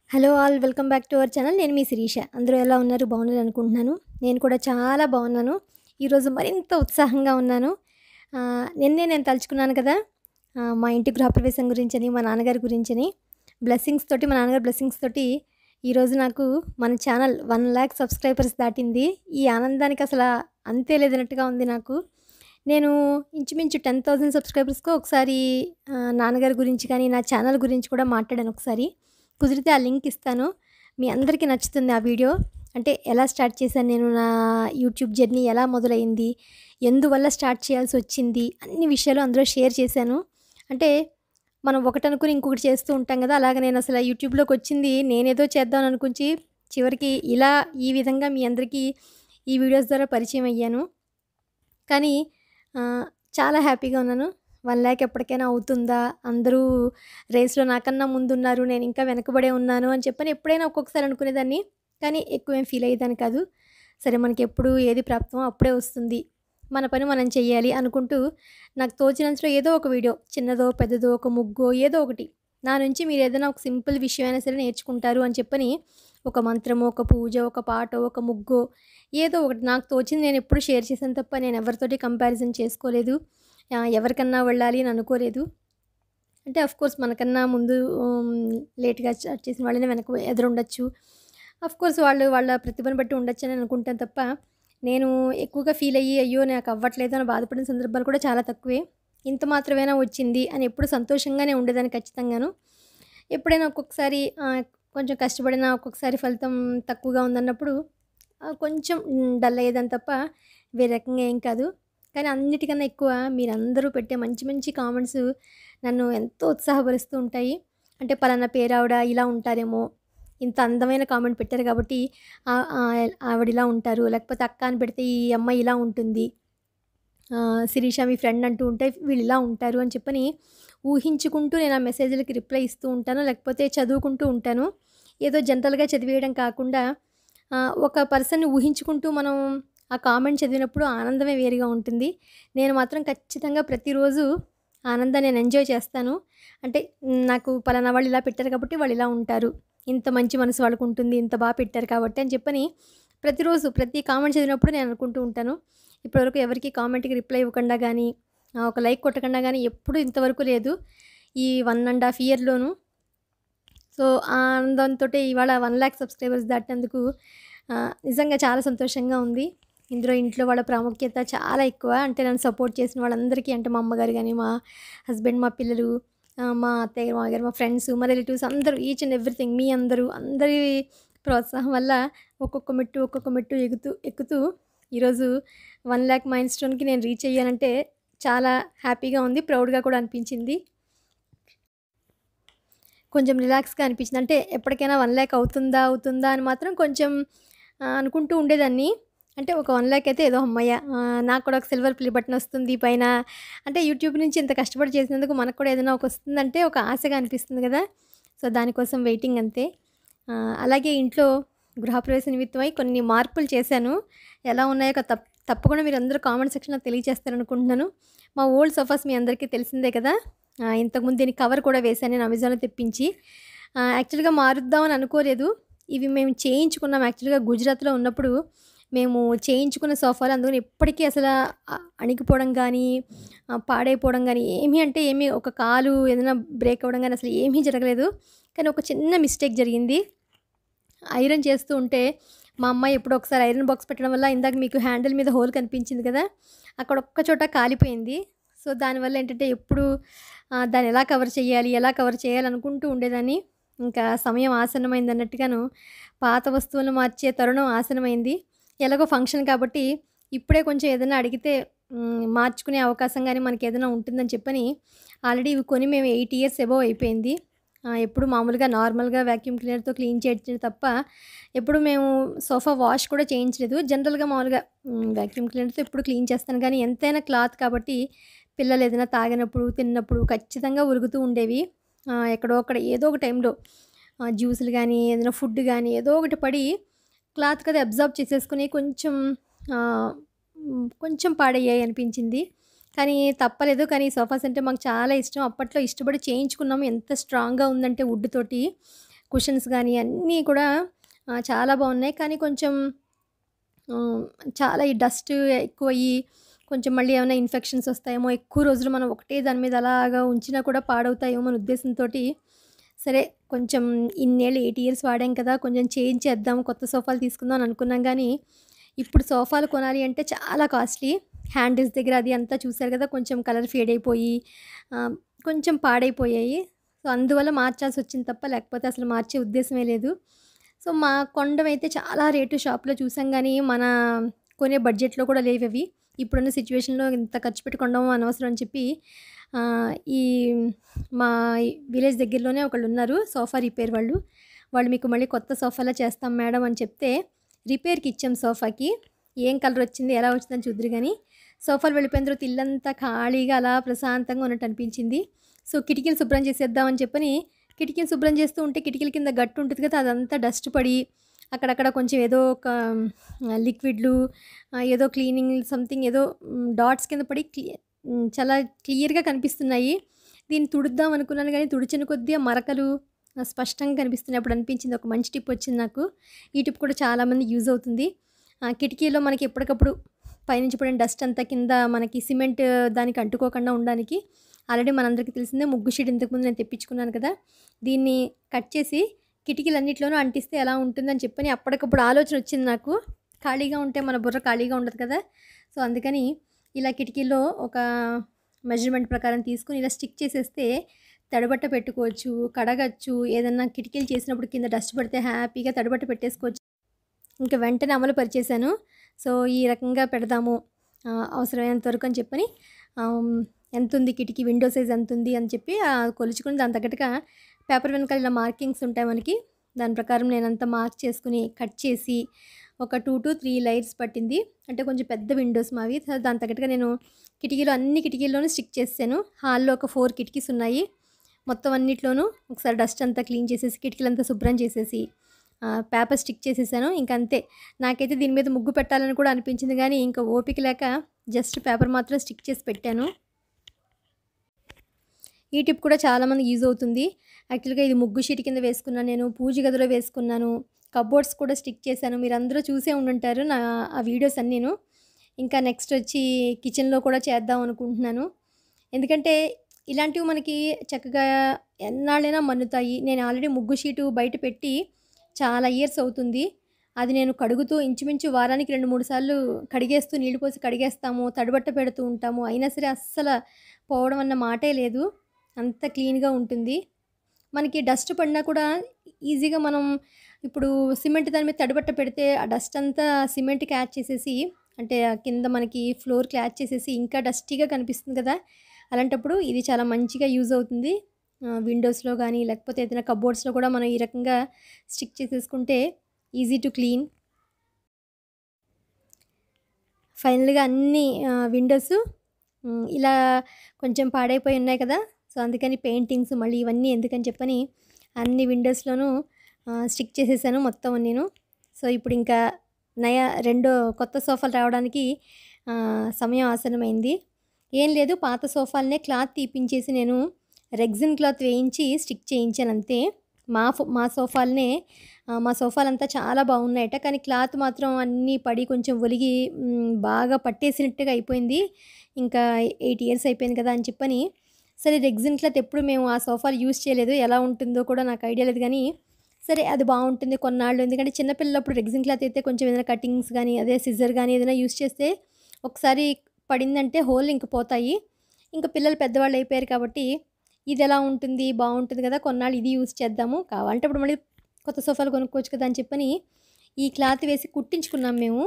Hello all welcome back to our channel. నేను మీ శిరీష. అందరూ ఎలా ఉన్నారు? బాగున్నారు అనుకుంటున్నాను. నేను కూడా చాలా బాగున్నాను. ఈరోజు మరింత ఉత్సాహంగా ఉన్నాను. నిన్నే నేను తలుచుకున్నాను కదా! మా ఇంటి గృహప్రవేశం గురించని, మా నాన్నగారి గురించని బ్లెస్సింగ్స్ తోటి మా నాన్నగారి బ్లెస్సింగ్స్ తోటి ఈరోజు నాకు మన ఛానల్ 1,00,000 సబ్స్క్రైబర్స్ దాటింది. ఈ ఆనందానికి అంతే లేదన్నట్టుగా ఉంది నాకు. నేను ఇంచుమించు 10,000 సబ్స్క్రైబర్స్‌కో ఒకసారి నాన్నగారి గురించి కానీ, నా ఛానల్ గురించి కూడా మాట్లాడాను ఒకసారి. కుదిరితే ఆ లింక్ ఇస్తాను. మీ అందరికీ నచ్చుతుంది ఆ వీడియో. అంటే ఎలా స్టార్ట్ చేశాను నేను, నా యూట్యూబ్ జర్నీ ఎలా మొదలైంది, ఎందువల్ల స్టార్ట్ చేయాల్సొచ్చింది, అన్ని విషయాలు అందులో షేర్ చేశాను. అంటే మనం ఒకటనుకుని ఇంకొకటి చేస్తూ ఉంటాం గదా! అలాగ నేనసల యూట్యూబ్‌లోకొచ్చింది నేనేదో చేద్దాం అనుకుంచి చివరికి ఈ విధంగా మీ అందరికీ ఈ వీడియోస్ ద్వారా పరిచయం అయ్యాను. కానీ ఆహ్, చాలా హ్యాపీగా ఉన్నాను. 1,00,000 ఎప్పటికైనా అవుతుందా? అందరూ రేస్‌లో నాకన్నా ముందున్నారు. నేనింకా వెనకబడే ఉన్నాను అని చెప్పని ఎప్పుడైనా ఒక్కొక్కసారి అనుకునేదాన్ని. కానీ ఎక్కువేం ఫీల్ అయ్యేదాన్ని కాదు. సరే మనకెప్పుడు ఏది ప్రాప్తమో అప్పుడే వస్తుంది. మన పని మనం చెయ్యాలి అనుకుంటూ నాకు తోచినంతలో ఏదో ఒక వీడియో చిన్నదో, పెద్దదో, ఒక ముగ్గో ఏదో ఒకటి నా నుంచి మీరేదైనా ఒక సింపుల్ విషయం అయినా సరే నేర్చుకుంటారు అని చెప్పని ఒక మంత్రమో, ఒక పూజో, ఒక పాటో, ఒక ముగ్గో ఏదో ఒకటి నాకు తోచింది నేనెప్పుడు షేర్ చేశాను తప్ప నేనెవరితోటి కంపారిజన్ చేసుకోలేదు. ఎవరికన్నా వెళ్ళాలి అని అనుకోలేదు. అంటే ఆఫ్‌కోర్స్ మనకన్నా ముందు లేట్‌గా స్టార్ట్ చేసిన వాళ్ళనే వెనక ఎదురుండొచ్చు. ఆఫ్‌కోర్స్ వాళ్ళు వాళ్ళ ప్రతిభను బట్టి ఉండొచ్చని అనుకుంటాను తప్ప, నేను ఎక్కువగా ఫీల్ అయ్యి, అయ్యో! నాకు అవ్వట్లేదు అని బాధపడిన సందర్భాలు కూడా చాలా తక్కువే. ఇంత మాత్రమేనా వచ్చింది అని ఎప్పుడు సంతోషంగానే ఉండేదాన్ని ఖచ్చితంగాను. ఎప్పుడైనా ఒక్కొక్కసారి కొంచెం కష్టపడినా ఒక్కొక్కసారి ఫలితం తక్కువగా ఉందన్నప్పుడు కొంచెం డల్ అయ్యేదాన్ని తప్ప వేరే రకంగా ఏం కాదు. కానీ అన్నిటికన్నా ఎక్కువ మీరందరూ పెట్టే మంచి మంచి కామెంట్స్ నన్ను ఎంతో ఉత్సాహపరుస్తూ ఉంటాయి. అంటే పలానా పేరావిడ ఇలా ఉంటారేమో, ఇంత అందమైన కామెంట్ పెట్టారు కాబట్టి ఆవిడ ఇలా ఉంటారు. లేకపోతే అక్క అని పెడితే ఈ అమ్మాయి ఇలా ఉంటుంది. శిరీష మీ ఫ్రెండ్ అంటూ ఉంటే వీళ్ళిలా ఉంటారు అని చెప్పని ఊహించుకుంటూ నేను ఆ మెసేజ్‌లకి రిప్లై ఇస్తూ ఉంటాను. లేకపోతే చదువుకుంటూ ఉంటాను. ఏదో జనరల్‌గా చదివేయడం కాకుండా ఒక పర్సన్‌ని ఊహించుకుంటూ మనం ఆ కామెంట్ చదివినప్పుడు ఆనందమే వేరుగా ఉంటుంది. నేను మాత్రం ఖచ్చితంగా ప్రతిరోజు ఆనందాన్ని నేను ఎంజాయ్ చేస్తాను. అంటే నాకు పలానా వాళ్ళు ఇలా పెట్టారు కాబట్టి వాళ్ళు ఇలా ఉంటారు. ఇంత మంచి మనసు వాళ్ళకుంటుంది. ఇంత పెట్టారు కాబట్టి అని చెప్పని ప్రతిరోజు ప్రతి కామెంట్ చదివినప్పుడు నేను అనుకుంటూ ఉంటాను. ఇప్పటివరకు ఎవరికీ కామెంట్‌కి రిప్లై ఇవ్వకుండా గానీ, ఒక లైక్ కొట్టకుండా గానీ ఎప్పుడూ ఇంతవరకు లేదు. ఈ 1 ½ ఇయర్‌లోను. సో, ఆ ఆనందంతోటే ఇవాళ 1,00,000 సబ్స్క్రైబర్స్ దాటినందుకు నిజంగా చాలా సంతోషంగా ఉంది. ఇందులో ఇంట్లో వాళ్ళ ప్రాముఖ్యత చాలా ఎక్కువ. అంటే నన్ను సపోర్ట్ చేసిన వాళ్ళందరికీ అంటే మా అమ్మగారు గాని, మా హస్బెండ్, మా పిల్లలు, మా అత్తయ్య, మామయ్య గారు, మా ఫ్రెండ్స్, మా రిలేటివ్స్ అందరూ ఈచ్ అండ్ ఎవ్రీథింగ్ మీ అందరి ప్రోత్సాహం వల్ల ఒక్కొక్క మెట్టు ఎక్కుతూ ఈరోజు 1,00,000 మైల్ స్టోన్‌కి నేను రీచ్ అయ్యానంటే చాలా హ్యాపీగా ఉంది. ప్రౌడ్‌గా కూడా అనిపించింది. కొంచెం రిలాక్స్‌గా అనిపించింది. అంటే ఎప్పటికైనా 1,00,000 అవుతుందా అని మాత్రం కొంచెం అనుకుంటూ ఉండేదాన్ని. అంటే ఒక 1,00,000 అయితే ఏదో హమ్మయ్య! నాకు కూడా ఒక సిల్వర్ ప్లే బటన్ వస్తుంది పైన. అంటే యూట్యూబ్ నుంచి ఇంత కష్టపడి చేసినందుకు మనకు కూడా ఏదైనా వస్తుందంటే ఒక ఆశగా అనిపిస్తుంది గదా! సో, దానికోసం వెయిటింగ్ అంతే. అలాగే ఇంట్లో గృహప్రవేశ నిమిత్తమై కొన్ని మార్పులు చేశాను. ఎలా ఉన్నాయో తప్పకుండా మీరందరూ కామెంట్ సెక్షన్‌లో తెలియజేస్తారనుకుంటున్నాను. మా ఓల్డ్ సోఫాస్ మీ అందరికీ తెలిసిందే కదా! ఇంతకుముందు దీనికి కవర్ కూడా వేశాను నేను అమెజాన్‌లో తెప్పించి. యాక్చువల్‌గా మారుద్దామని అనుకోలేదు. ఇవి మేము చేయించుకున్నాం యాక్చువల్‌గా గుజరాత్‌లో ఉన్నప్పుడు మేము చేయించుకున్న సోఫాలు. అందుకని ఎప్పటికీ అణిగిపోవడం గానీ, పాడైపోవడం గానీ ఏమీ ఒక కాలు ఏదైనా బ్రేక్ అవ్వడం గానీ అసలు ఏమీ జరగలేదు. కానీ ఒక చిన్న మిస్టేక్ జరిగింది. ఐరన్ చేస్తూ ఉంటే మా అమ్మాయి ఎప్పుడో ఒకసారి ఐరన్ బాక్స్ పెట్టడం వల్ల ఇందాక మీకు హ్యాండిల్ మీద హోల్ కనిపించింది కదా! అక్కడ ఒక్క చోట కాలిపోయింది. సో, దానివల్ల ఏంటంటే ఎప్పుడు దాన్ని ఎలా కవర్ చేయాలి అనుకుంటూ ఉండేదాన్ని. ఇంకా సమయం ఆసన్నమైందన్నట్టుగాను పాత వస్తువులను మార్చే తరుణం ఆసన్నమైంది. ఎలాగో ఫంక్షన్ కాబట్టి ఇప్పుడే కొంచెం ఏదైనా అడిగితే మార్చుకునే అవకాశం గానీ మనకేదైనా ఉంటుందని చెప్పని ఆల్రెడీ ఇవి కొని మేము 8 ఇయర్స్ అబోవ్ అయిపోయింది. ఎప్పుడు మామూలుగా నార్మల్‌గా వాక్యూమ్ క్లీనర్‌తో క్లీన్ చేయొచ్చు తప్ప, ఎప్పుడు మేము సోఫా వాష్ కూడా చేయించలేదు. జనరల్‌గా మామూలుగా వాక్యూమ్ క్లీనర్‌తో ఎప్పుడు క్లీన్ చేస్తాను కానీ, ఎంతైనా క్లాత్ కాబట్టి పిల్లలు ఏదైనా తాగినప్పుడు, తిన్నప్పుడు ఖచ్చితంగా ఒలుగుతూ ఉండేవి. ఎక్కడో అక్కడ ఏదో ఒక టైంలో జ్యూసులు గానీ, ఏదైనా ఫుడ్ గానీ ఏదో ఒకటి పడి క్లాత్‌కి అది అబ్జార్బ్ చేసేసుకొని ఆహ్, కొంచెం పాడయ్యాయి అనిపించింది. కానీ తప్పలేదు. కానీ ఈ సోఫాస్ అంటే మాకు చాలా ఇష్టం. అప్పట్లో ఇష్టపడి చేయించుకున్నాము. ఎంత స్ట్రాంగ్‌గా ఉందంటే వుడ్ తోటి. కుషన్స్ గానీ అన్నీ కూడా చాలా బాగున్నాయి. కానీ కొంచెం ఆహ్, చాలా ఈ డస్ట్ ఎక్కువయ్యి కొంచెం మళ్ళీ ఏమైనా ఇన్ఫెక్షన్స్ వస్తాయేమో, ఎక్కువ రోజులు మనం ఒకటే దాని మీద అలాగా ఉంచినా కూడా పాడవుతాయేమో అనే ఉద్దేశంతోటి, సరే కొంచెం ఇన్నేళ్ళు 8 ఇయర్స్ వాడాం కదా! కొంచెం చేంజ్ చేద్దాం, కొత్త సోఫాలు తీసుకుందాం అని అనుకున్నాం గానీ, ఇప్పుడు సోఫాలు కొనాలి అంటే చాలా కాస్ట్‌లీ. హ్యాండిల్స్ దగ్గర అది అంతా చూసారు కదా! కొంచెం కలర్ ఫేడ్ అయిపోయి ఆహ్, కొంచెం పాడైపోయాయి. సో, అందువల్ల మార్చాల్సొచ్చింది తప్ప లేకపోతే అసలు మార్చే ఉద్దేశమే లేదు. సో, మా కొనడమైతే చాలా రేటు షాప్‌లో చూసాం గానీ, మన కొనే బడ్జెట్‌లో కూడా లేవవి. ఇప్పుడున్న సిట్యుయేషన్‌లో ఇంత ఖర్చు పెట్టి కొనడం అనవసరం అని చెప్పి ఈ మా విలేజ్ దగ్గరలోనే ఒకళ్ళున్నారు సోఫా రిపేర్ వాళ్ళు. వాళ్ళు మీకు మళ్ళీ కొత్త సోఫాలా చేస్తాం మేడం అని చెప్తే, రిపేర్‌కి ఇచ్చాం సోఫాకి. ఏం కలర్ వచ్చింది, ఎలా వచ్చిందని చూద్దురు గానీ, సోఫాలు వెళ్ళిపోయిన తర్వాత ఇల్లంతా ఖాళీగా అలా ప్రశాంతంగా ఉన్నట్టు అనిపించింది. సో, కిటికీలు శుభ్రం చేసేద్దాం అని చెప్పని కిటికీలు శుభ్రం చేస్తూ ఉంటే కిటికీల కింద గట్టు ఉంటది కదా! అదంతా డస్ట్ పడి అక్కడక్కడ కొంచెం ఏదో ఒక లిక్విడ్‌లు ఏదో క్లీనింగ్ సంథింగ్ ఏదో డాట్స్ కింద పడి చాలా క్లియర్‌గా కనిపిస్తున్నాయి. దీన్ని తుడుద్దాం అనుకున్నాను గానీ, తుడిచిన కొద్దీ ఆ మరకలు స్పష్టంగా కనిపిస్తున్నాయి. అప్పుడు అనిపించింది ఒక మంచి టిప్ వచ్చింది నాకు. ఈ టిప్ కూడా చాలామందికి యూజ్ అవుతుంది. కిటికీలో మనకి ఎప్పటికప్పుడు పైనుంచి పడిన డస్ట్ అంతా కింద మనకి సిమెంట్ దానికి అంటుకోకుండా ఉండడానికి ఆల్రెడీ మనందరికీ తెలిసిందే ముగ్గు షీట్ ఇంతకుముందు నేను తెప్పించుకున్నాను కదా! దీన్ని కట్ చేసి కిటికీలన్నిట్లోనూ అంటిస్తే ఎలా ఉంటుందని చెప్పని అప్పటికప్పుడు ఆలోచన వచ్చింది నాకు. ఖాళీగా ఉంటే మన బుర్ర ఖాళీగా ఉండదు కదా! సో, అందుకని ఇలా కిటికీలో ఒక మెజర్‌మెంట్ ప్రకారం తీసుకొని ఇలా స్టిక్ చేసేస్తే తడిబట్ట పెట్టుకోవచ్చు, కడగచ్చు. ఏదన్నా కిటికీలు చేసినప్పుడు కింద డస్ట్ పడితే హ్యాపీగా తడిబట్ట పెట్టేసుకోవచ్చు. ఇంక వెంటనే అమలు పరిచేశాను. సో, ఈ రకంగా పెడదాము అవసరమైనంత వరకు అని చెప్పని ఆహ్, ఎంతుంది కిటికీ విండో సైజ్ ఎంతుంది అని చెప్పి కొలుచుకొని దానికి తగ్గట్టుగా పేపర్ వెనకాల ఇలా మార్కింగ్స్ ఉంటాయి మనకి. దాని ప్రకారం నేనంతా మార్క్ చేసుకొని, కట్ చేసి ఒక 2-3 లైన్స్ పట్టింది. అంటే కొంచెం పెద్ద విండోస్ మావి. సో, దానికి తగ్గట్టుగా నేను అన్ని కిటికీల్లోనూ స్టిక్ చేసేసాను. హాల్‌లో ఒక 4 కిటికీస్ ఉన్నాయి. మొత్తం అన్నిట్లోనూ ఒకసారి డస్ట్ అంతా క్లీన్ చేసేసి, కిటికీలంతా శుభ్రం చేసేసి, పేపర్ స్టిక్ చేసేసాను. ఇంకంతే. నాకైతే దీని మీద ముగ్గు పెట్టాలని కూడా అనిపించింది గానీ, ఇంకా ఓపిక లేక జస్ట్ పేపర్ మాత్రం స్టిక్ చేసి పెట్టాను. ఈ టిప్ కూడా చాలామందికి యూజ్ అవుతుంది. యాక్చువల్‌గా ఇది ముగ్గు షీట్ కింద వేసుకున్నాను నేను. పూజ గదిలో వేసుకున్నాను. కప్‌బోర్డ్స్ కూడా స్టిక్ చేశాను. మీరందరూ చూసే ఉండుంటారు ఆ వీడియోస్ అన్నీను. ఇంకా నెక్స్ట్ వచ్చి కిచెన్‌లో కూడా చేద్దాం అనుకుంటున్నాను. ఎందుకంటే ఇలాంటివి మనకి చక్కగా ఎన్నాళ్ళైనా మన్నుతాయి. నేను ఆల్రెడీ ముగ్గు షీటు బయట పెట్టి చాలా ఇయర్స్ అవుతుంది. అది నేను కడుగుతూ ఇంచుమించు వారానికి 2, 3 సార్లు కడిగేస్తూ నీళ్లు పోసి కడిగేస్తాము. తడిబట్ట పెడుతూ ఉంటాము. అయినా సరే అస్సల పోవడం అన్న మాటే లేదు. అంత క్లీన్‌గా ఉంటుంది. మనకి డస్ట్ పడినా కూడా ఈజీగా మనం ఇప్పుడు సిమెంట్ దాని మీద తడిబట్ట పెడితే ఆ డస్ట్ అంతా సిమెంట్‌కి క్యాచ్ చేసేసి అంటే కింద మనకి ఫ్లోర్‌కి క్యాచ్ చేసేసి ఇంకా డస్టీగా కనిపిస్తుంది కదా! అలాంటప్పుడు ఇది చాలా మంచిగా యూజ్ అవుతుంది. విండోస్‌లో గానీ లేకపోతే ఏదైనా కప్‌బోర్డ్స్‌లో కూడా మనం ఈ రకంగా స్టిక్ చేసేసుకుంటే ఈజీ టు క్లీన్. ఫైనల్‌గా అన్ని విండోస్ ఇలా కొంచెం పాడైపోయి ఉన్నాయి కదా! సో, అందుకని పెయింటింగ్స్ మళ్ళీ ఇవన్నీ ఎందుకని చెప్పని అన్ని విండోస్‌లోనూ స్టిక్ చేసేసాను మొత్తం నేను. సో, ఇప్పుడు ఇంకా రెండో కొత్త సోఫాలు రావడానికి సమయం ఆసన్నమైంది. ఏం లేదు పాత సోఫాలనే క్లాత్ తీపించేసి నేను రెగ్జిన్ క్లాత్ వేయించి స్టిక్ చేయించానంతే. మా సోఫాలనే మా సోఫాలంతా చాలా బాగున్నాయట. కానీ క్లాత్ మాత్రం అన్నీ పడి కొంచెం ఒలిగి బాగా పట్టేసినట్టుగా అయిపోయింది. ఇంకా 8 ఇయర్స్ అయిపోయింది కదా అని చెప్పని, సరే రెగ్జిన్ క్లాత్ ఎప్పుడు మేము ఆ సోఫాలు యూజ్ చేయలేదు. ఎలా ఉంటుందో కూడా నాకు ఐడియా లేదు గానీ, సరే అది బావుంటుంది కొన్నాళ్ళు. ఎందుకంటే చిన్న పిల్లలప్పుడు రెగ్జిన్ క్లాత్ అయితే కొంచెం ఏదైనా కటింగ్స్ గానీ, అదే సిజర్ గానీ ఏదైనా యూజ్ చేస్తే ఒకసారి పడిందంటే హోల్ ఇంక పోతాయి. ఇంక పిల్లలు పెద్దవాళ్ళు అయిపోయారు కాబట్టి, ఇదెలా ఉంటుంది బావుంటుంది కదా! కొన్నాళ్ళు ఇది యూజ్ చేద్దాము. కావాలంటే అప్పుడు మళ్ళీ కొత్త సోఫాలు కొనుక్కోవచ్చు కదా అని చెప్పని, ఈ క్లాత్ వేసి కుట్టించుకున్నాం మేము.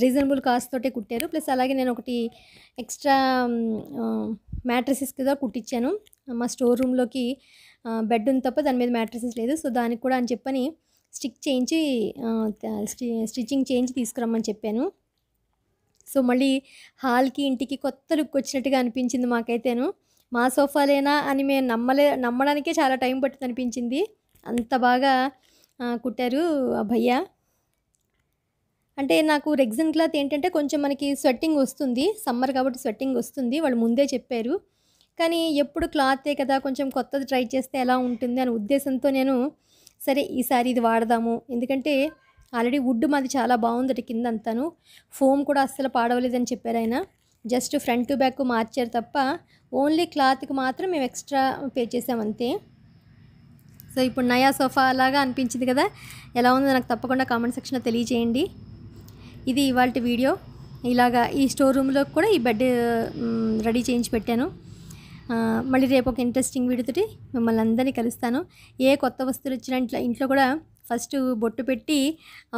రీజనబుల్ కాస్ట్ తోటే కుట్టారు. ప్లస్ అలాగే నేనొకటి ఎక్స్‌ట్రా మ్యాట్రెసెస్ కూడా కుట్టించాను. మా స్టోర్ రూమ్‌లోకి బెడ్ ఉంది తప్ప దాని మీద మ్యాట్రెసెస్ లేదు. సో, దానికి కూడా అని చెప్పని స్టిక్ చేయించి ఆహ్, త స్టి స్టిచ్చింగ్ చేయించి తీసుకురమ్మని చెప్పాను. సో, మళ్ళీ హాల్‌కి, ఇంటికి కొత్త లుక్ వచ్చినట్టుగా అనిపించింది మాకైతేను. మా సోఫాలేనా అని మేము నమ్మడానికే చాలా టైం పట్టిందనిపించింది. అంత బాగా కుట్టారు ఆ భయ్యా. అంటే నాకు రెగ్జిన్ క్లాత్ ఏంటంటే కొంచెం మనకి స్వెట్టింగ్ వస్తుంది. సమ్మర్ కాబట్టి స్వెట్టింగ్ వస్తుంది. వాళ్ళు ముందే చెప్పారు. కానీ ఎప్పుడు క్లాతే కదా కొంచెం కొత్తది ట్రై చేస్తే ఎలా ఉంటుంది అనే ఉద్దేశంతో నేను సరే ఈసారి ఇది వాడదాము, ఎందుకంటే ఆల్రెడీ వుడ్ మాది చాలా బాగుందట కింద అంతాను. ఫోమ్ కూడా అస్సలు పాడవలేదని చెప్పారు ఆయన. జస్ట్ ఫ్రంట్ టు బ్యాక్ మార్చారు తప్ప ఓన్లీ క్లాత్కి మాత్రం మేము ఎక్స్ట్రా పే చేసాం అంతే. సో ఇప్పుడు నయా సోఫా లాగా అనిపించింది కదా, ఎలా ఉందో నాకు తప్పకుండా కామెంట్ సెక్షన్లో తెలియజేయండి. ఇది ఇవాల్టి వీడియో. ఇలాగా ఈ స్టోర్ రూమ్లో కూడా ఈ బెడ్ రెడీ చేయించి పెట్టాను. మళ్ళీ రేపు ఒక ఇంట్రెస్టింగ్ వీడియోతోటి మిమ్మల్ని అందరినీ కలుస్తాను. ఏ కొత్త వస్తువులు వచ్చిన ఇంట్లో కూడా ఫస్ట్ బొట్టు పెట్టి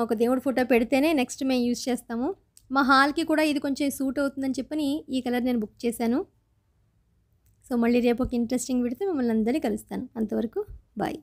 ఒక దేవుడి ఫోటో పెడితేనే నెక్స్ట్ మేము యూజ్ చేస్తాము. మా హాల్కి కూడా ఇది కొంచెం సూట్ అవుతుందని చెప్పని ఈ కలర్ నేను బుక్ చేశాను. సో మళ్ళీ రేపు ఒక ఇంట్రెస్టింగ్ వీడియోతో మిమ్మల్ని అందరినీ కలుస్తాను. అంతవరకు బాయ్.